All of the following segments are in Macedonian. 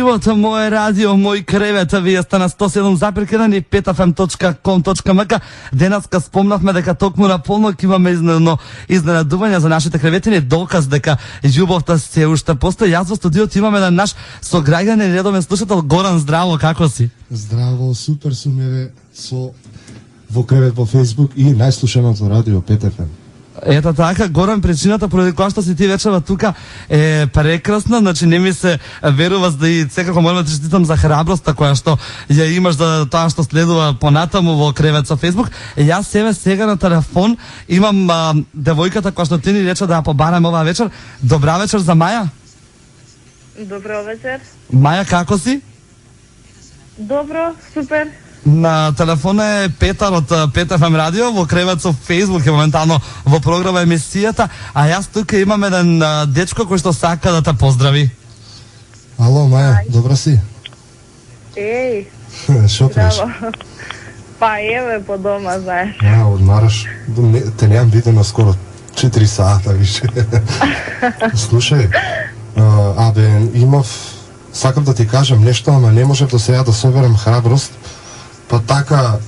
живот, моје радио, мој кревет. Вие сте на 107,1 и petfm.com.mk. Денеска спомнавме дека токму на полнок имаме изненадување за нашите креветини, доказ дека љубовта се уште постои. Јас во студиот имаме на наш сограѓанин, редовен слушател Горан. Здраво, како си? Здраво, супер сум еве со во кревет во Facebook и најслушаното радио PetFM. Ето така, Горан, причината поради која што си ти вечера тука е прекрасна, значи не ми се верува да и секако морам да ти честитам за храброста која што ја имаш за тоа што следува понатаму во кревет со Facebook. Јас себе сега на телефон имам девојката која што ти ни рече да ја побарам оваа вечер. Добра вечер за Маја. Добро вечер. Маја, како си? Добро, супер. На телефона е Петар од PetFM радио, во кревет со Facebook е моментално во програма емисијата, а јас тука имам еден дечко кој што сака да те поздрави. Ало, Маја, добра си? Еј. Шо правиш? Па еве по дома, знаеш. Одмараш. Те неам видено скоро 4 сата више. Слушај, сакам да ти кажам нешто, ама не можев до сега да соберам храброст. Па така,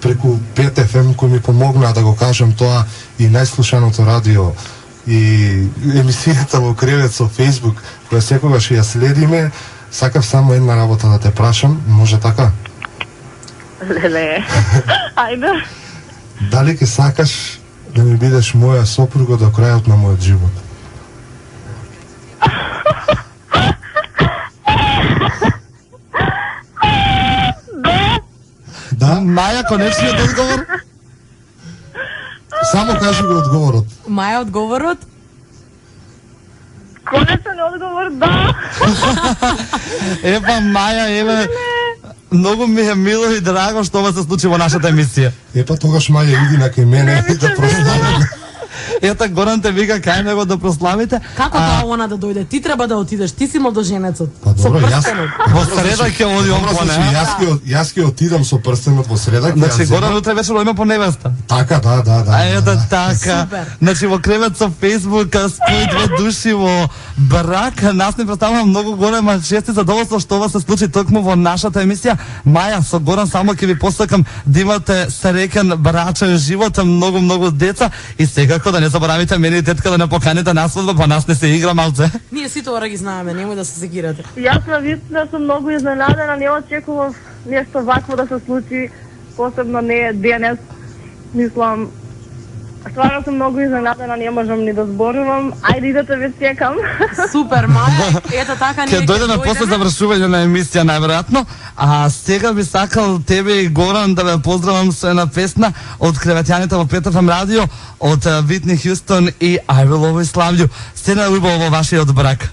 преку PetFM кој ми помогна да го кажам тоа и најслушаното радио и емисијата во кревет со Facebook, која секогаш ја следиме, сакав само една работа да те прашам, може така? Леле, ајде. Дали ќе сакаш да ми бидеш моја сопруга до крајот на мојот живот? Да? Маја, конечниот одговор? Само кажи го одговорот. Маја, одговорот? Конечен одговор, да. Епа, Маја, еве, многу ми е мило и драго што ова се случи во нашата емисија. Епа, тогаш Маја иди на кај мене и да прославиме. Ета, Горан те вика кај него да прославите. Како тоа она да дојде? Ти треба да отидеш, ти си младоженецот. Па добро, во среда ќе оди он по не. Јас ќе отидам со прстенот во среда. Значи Горан утре вечер има по невеста. Така, да. Ето така. Значи во кревет со Facebook спои две души во брак. Нас не представува многу голема чест и задоволство што ова се случи токму во нашата емисија. Маја, со Горан само ќе ви посакам да имате среќен брачен живот, многу деца и секако да не заборавите мене и тетка да не поканите на свадба, па нас не се игра малце. Ние сите ора ги знаеме, немој да се секирате. Јас навистина сум многу изненадена, не очекував нешто вакво да се случи, посебно не денес. Мислам, стварно сум многу изненадена, не можам ни да зборувам. Ајде идете ве чекам. Супер, Маја, ето така ние ќе дојдеме после завршување на емисија најверојатно, а сега би сакал тебе и Горан да ве поздравам со една песна од креветјаните во PetFM радио од Whitney Houston и I Will Always Love You. Се најубаво во вашиот брак.